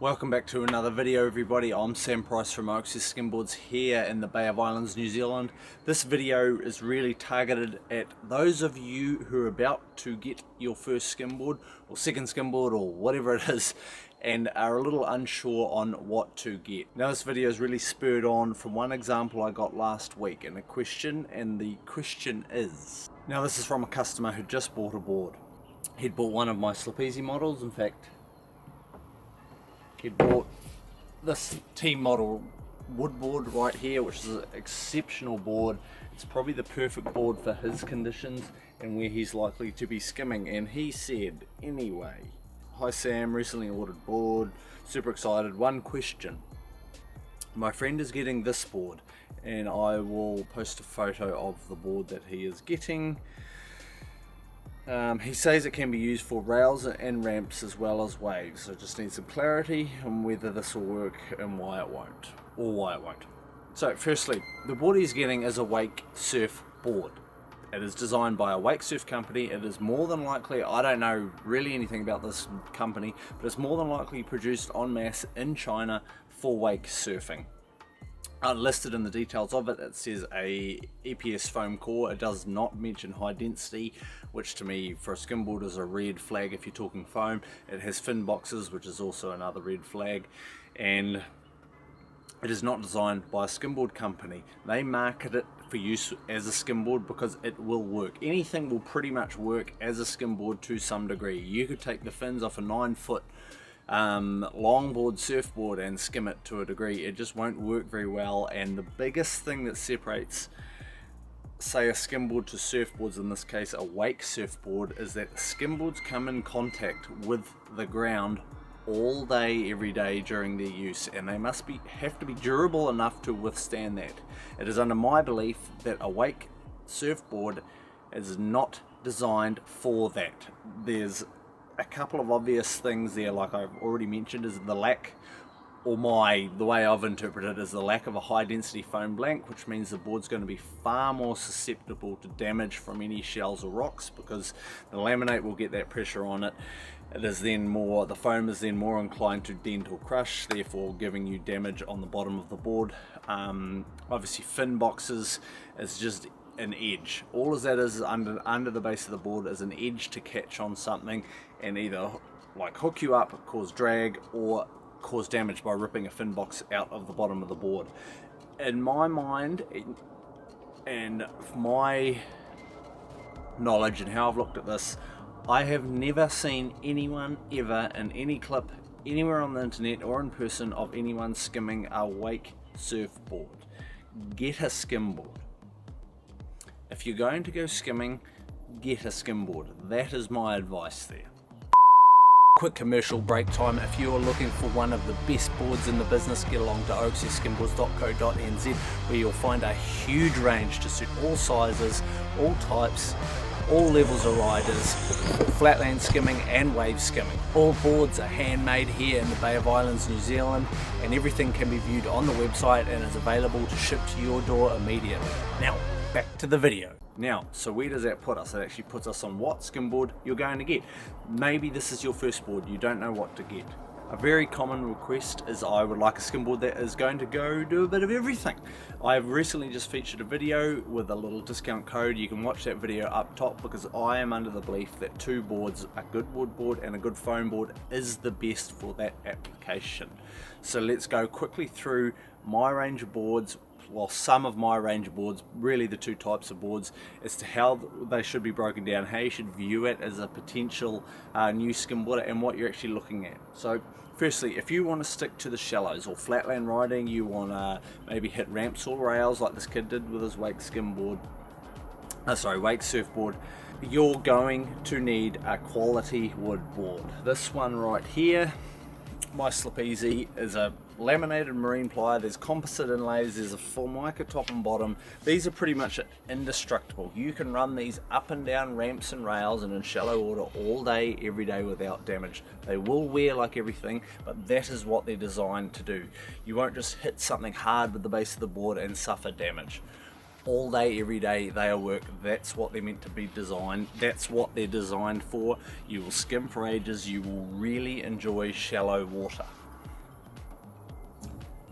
Welcome back to another video, everybody. I'm Sam Price from Skimboards here in the Bay of Islands, New Zealand. This video is really targeted at those of you who are about to get your first skimboard or second skimboard or whatever it is and are a little unsure on what to get. Now this video is really spurred on from one example I got last week and the question is, now this is from a customer who just bought a board. He'd bought one of my Slip Easy models. In fact, he bought this team model wood board right here, which is an exceptional board. It's probably the perfect board for his conditions and where he's likely to be skimming. And he said, anyway, hi Sam, recently ordered board, super excited. One question, my friend is getting this board and I will post a photo of the board that he is getting. He says it can be used for rails and ramps as well as waves, so just need some clarity on whether this will work and why it won't. So firstly, the board he's getting is a wake surf board. It is designed by a wake surf company. It is more than likely, I don't know really anything about this company, but it's more than likely produced en masse in China for wake surfing. Listed in the details of it, it says a EPS foam core. It does not mention high density, which to me for a skimboard is a red flag if you're talking foam. It has fin boxes, which is also another red flag, and it is not designed by a skimboard company. They market it for use as a skimboard because it will work. Anything will pretty much work as a skimboard to some degree. You could take the fins off a 9-foot longboard surfboard and skim it to a degree. It just won't work very well, and the biggest thing that separates, say, a skimboard to surfboards, in this case a wake surfboard, is that skimboards come in contact with the ground all day every day during their use, and they have to be durable enough to withstand that. It is under my belief that a wake surfboard is not designed for that. There's a couple of obvious things there, like I've already mentioned, is the lack, or the way I've interpreted it, is the lack of a high density foam blank, which means the board's going to be far more susceptible to damage from any shells or rocks, because the laminate will get that pressure on it. The foam is then more inclined to dent or crush, therefore giving you damage on the bottom of the board. Obviously fin boxes is just an edge. All of that is under the base of the board is an edge to catch on something and either like hook you up, cause drag, or cause damage by ripping a fin box out of the bottom of the board. In my mind and my knowledge and how I've looked at this, I have never seen anyone ever in any clip anywhere on the internet or in person of anyone skimming a wake surfboard. Get a skimboard. If you're going to go skimming, get a skimboard. That is my advice there. Quick commercial break time. If you are looking for one of the best boards in the business, get along to skimboards.co.nz, where you'll find a huge range to suit all sizes, all types, all levels of riders, flatland skimming and wave skimming. All boards are handmade here in the Bay of Islands, New Zealand, and everything can be viewed on the website and is available to ship to your door immediately. Now, back to the video. Now, so where does that put us? It actually puts us on what skimboard you're going to get. Maybe this is your first board, you don't know what to get. A very common request is I would like a skimboard that is going to go do a bit of everything. I've recently just featured a video with a little discount code. You can watch that video up top, because I am under the belief that two boards, a good wood board and a good foam board, is the best for that application. So let's go quickly through my range of boards, well, some of my range of boards, really the two types of boards, as to how they should be broken down, how you should view it as a potential new skimboarder, and what you're actually looking at. So firstly, if you want to stick to the shallows or flatland riding, you want to maybe hit ramps or rails like this kid did with his wake surfboard, you're going to need a quality wood board. This one right here, my Slip Easy, is a laminated marine ply. There's composite inlays, there's a formica top and bottom. These are pretty much indestructible. You can run these up and down ramps and rails and in shallow water all day every day without damage. They will wear like everything, but that is what they're designed to do. You won't just hit something hard with the base of the board and suffer damage. All day every day they are work. That's what they're meant to be designed. That's what they're designed for. You will skim for ages. You will really enjoy shallow water.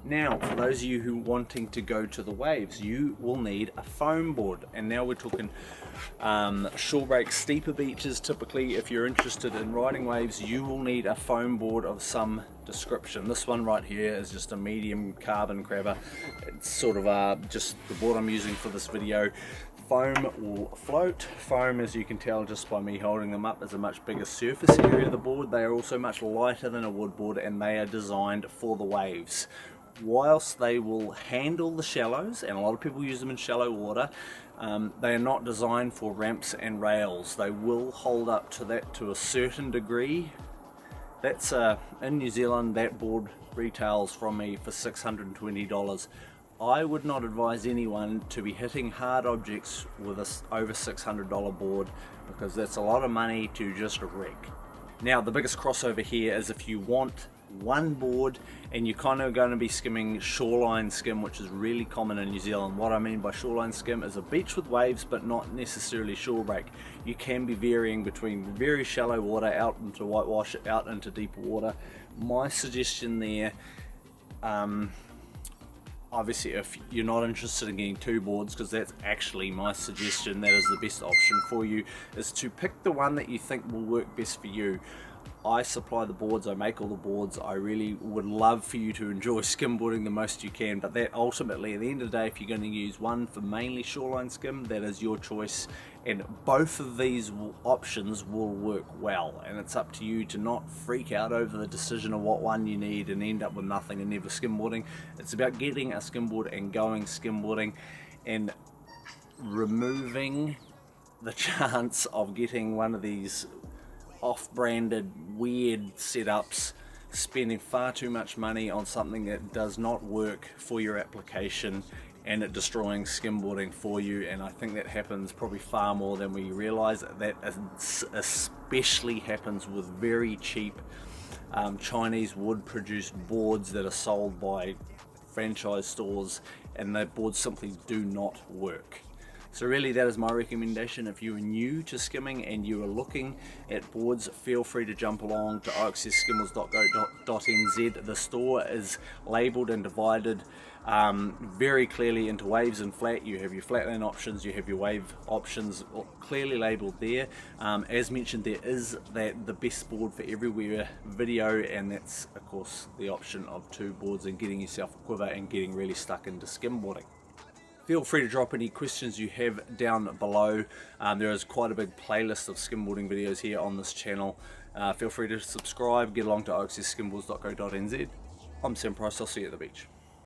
Now, for those of you who are wanting to go to the waves, you will need a foam board. And now we're talking shore break, steeper beaches. Typically, if you're interested in riding waves, you will need a foam board of some description. This one right here is just a medium carbon crabber. It's sort of just the board I'm using for this video. Foam will float. Foam, as you can tell just by me holding them up, is a much bigger surface area of the board. They are also much lighter than a wood board, and they are designed for the waves. Whilst they will handle the shallows, and a lot of people use them in shallow water, they are not designed for ramps and rails. They will hold up to that to a certain degree. That's in New Zealand, that board retails from me for $620. I would not advise anyone to be hitting hard objects with a over $600 board, because that's a lot of money to just wreck. Now, the biggest crossover here is if you want one board and you're kind of going to be skimming shoreline skim, which is really common in New Zealand. What I mean by shoreline skim is a beach with waves, but not necessarily shore break. You can be varying between very shallow water out into whitewash, out into deeper water. My suggestion there, obviously if you're not interested in getting two boards, because that's actually my suggestion, that is the best option for you, is to pick the one that you think will work best for you. I supply the boards, I make all the boards. I really would love for you to enjoy skimboarding the most you can, but that ultimately, at the end of the day, if you're going to use one for mainly shoreline skim, that is your choice, and both of these options will work well, and it's up to you to not freak out over the decision of what one you need and end up with nothing and never skimboarding. It's about getting a skimboard and going skimboarding and removing the chance of getting one of these off-branded weird setups, spending far too much money on something that does not work for your application, and it destroying skimboarding for you. And I think that happens probably far more than we realize. That especially happens with very cheap Chinese wood produced boards that are sold by franchise stores, and those boards simply do not work. So really, that is my recommendation. If you are new to skimming and you are looking at boards, feel free to jump along to skimboards.co.nz. The store is labelled and divided very clearly into waves and flat. You have your flatland options, you have your wave options clearly labelled there. As mentioned, there is the best board for everywhere video, and that's of course the option of two boards and getting yourself a quiver and getting really stuck into skimboarding. Feel free to drop any questions you have down below. There is quite a big playlist of skimboarding videos here on this channel. Feel free to subscribe, get along to skimboards.co.nz. I'm Sam Price, I'll see you at the beach.